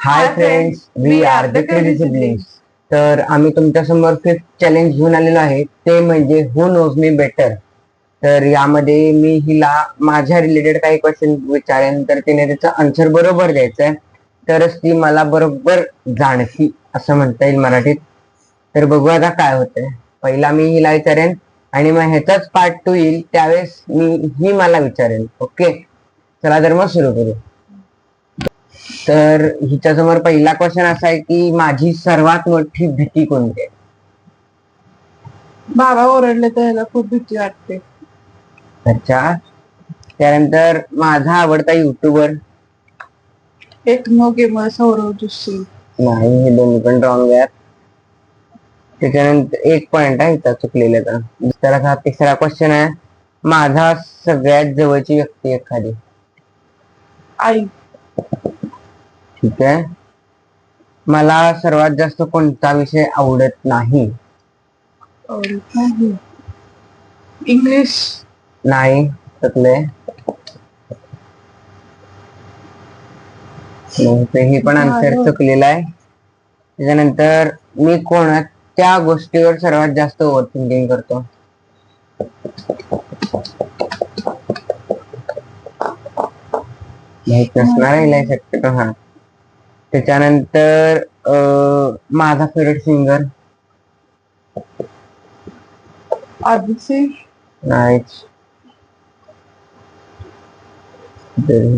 High friends, we are the crazy siblings. तर आम्ही तुमच्यासमोर फिफ्थ चॅलेंज घेऊन आलेलो आहे, ते म्हणजे हु नोज मी बेटर. तर यामध्ये मी हिला माझ्या रिलेटेड काही क्वेश्चन विचारेन, तर तिने त्याचा आन्सर बरोबर द्यायचा आहे, तरच ती मला बरोबर जाणती असं म्हणता येईल मराठीत. तर बघू आता काय होतंय. पहिला मी हिला विचारेन आणि मग ह्याचाच पार्ट 2 येईल, त्यावेळेस ही मला विचारेन. ओके, चला तर मग सुरू करू. तर हिच्यासमोर पहिला क्वेश्चन असा आहे की माझी सर्वात मोठी भीती कोणती आहे? बाबा ओरडले तर ह्याला खूप भीती वाटते. अच्छा, त्यानंतर माझा आवडता युट्यूबर. एक नो गेमर सौरव जोशी. नाही, हे दोन्ही पण रॉंग आहेत. त्याच्यानंतर एक पॉइंट आहे इथं चुकलेला. तिसरा क्वेश्चन आहे, माझा सगळ्यात जवळची व्यक्ती एखादी. आई. ठीक आहे. मला सर्वात जास्त कोणता विषय आवडत नाही? इंग्लिश. नाही, चुकले. हे पण आन्सर चुकलेला आहे. त्याच्यानंतर मी कोणत्या गोष्टीवर सर्वात जास्त ओव्हर थिंकिंग करतो? माहित नसणार आहे शक्यतो. हा, त्याच्यानंतर माझा फेवरेट सिंगर. अरिजित सिंग. नाही,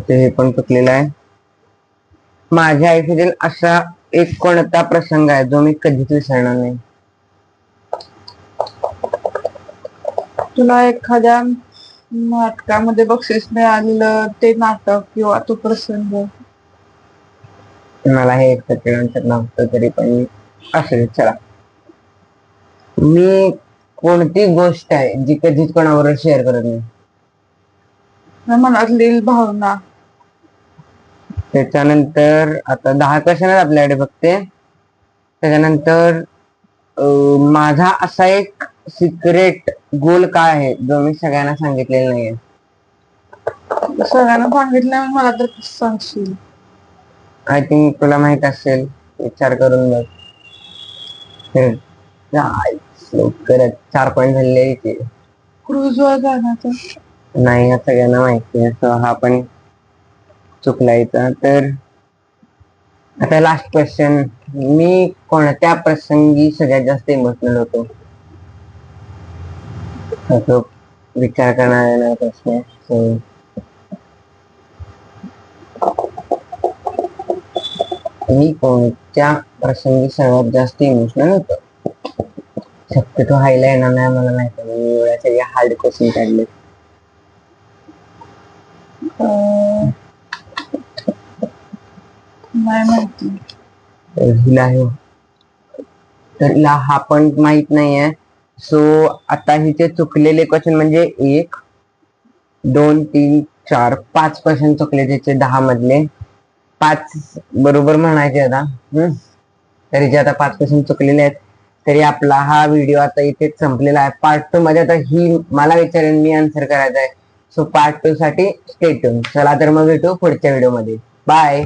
हे पण चुकलेलं आहे. माझ्या आयुष्यातील असा एक कोणता प्रसंग आहे जो मी कधीच विसरणार नाही? तुला एखाद्या नाटकामध्ये बक्षीस मिळालेलं ते नाटक किंवा तो प्रसंग? मला हे एक सेकंड नव्हतं, तरी पण असेल. चला, मी कोणती गोष्ट आहे जी कधीच कोणाबरोबर शेअर करत नाही? मनातली भावना. त्याच्यानंतर आता 10 क्वेश्चन आहेत आपल्याकडे फक्त. त्याच्यानंतर माझा असा एक सिक्रेट गोल काय आहे जो मी सगळ्यांना सांगितलेला नाहीये? सगळ्यांना सांगितलं, मला तर सांगशील? आय थिंक तुला माहित असेल, विचार करून बघ. लवकरच 4 पॉईंट झालेले. क्रूजवर जाण्याचं. नाही, हा सगळ्यांना माहिती आहे, सो हा पण चुकलायचा. तर आता लास्ट क्वेश्चन, मी कोणत्या प्रसंगी सगळ्यात जास्त इमोशनल होतो? विचार करणारा प्रश्न. मी कोणत्या प्रसंगी सर्वात जास्त इमोशनल होतो? शक्यतो हायला येणार नाही मला माहिती. मी एवढ्या सगळ्या हार्ड क्वेश्चन काढले. नाही माहिती. तर हिला हा पण माहित नाहीये. सो आता हिचे चुकलेले क्वेश्चन म्हणजे 1, 2, 3, 4, 5 क्वेश्चन चुकले त्याचे 10 मधले. 5 बरोबर म्हणायचे आता. तरी जे आता 5 क्वेश्चन चुकलेले आहेत. तरी आपला हा व्हिडिओ आता इथेच संपलेला आहे. पार्ट 2 मध्ये आता ही मला विचारेन, मी आन्सर करायचा आहे. सो पार्ट 2 साठी स्टे ट्यून. चला तर मग भेटू पुढच्या व्हिडिओ मध्ये. बाय.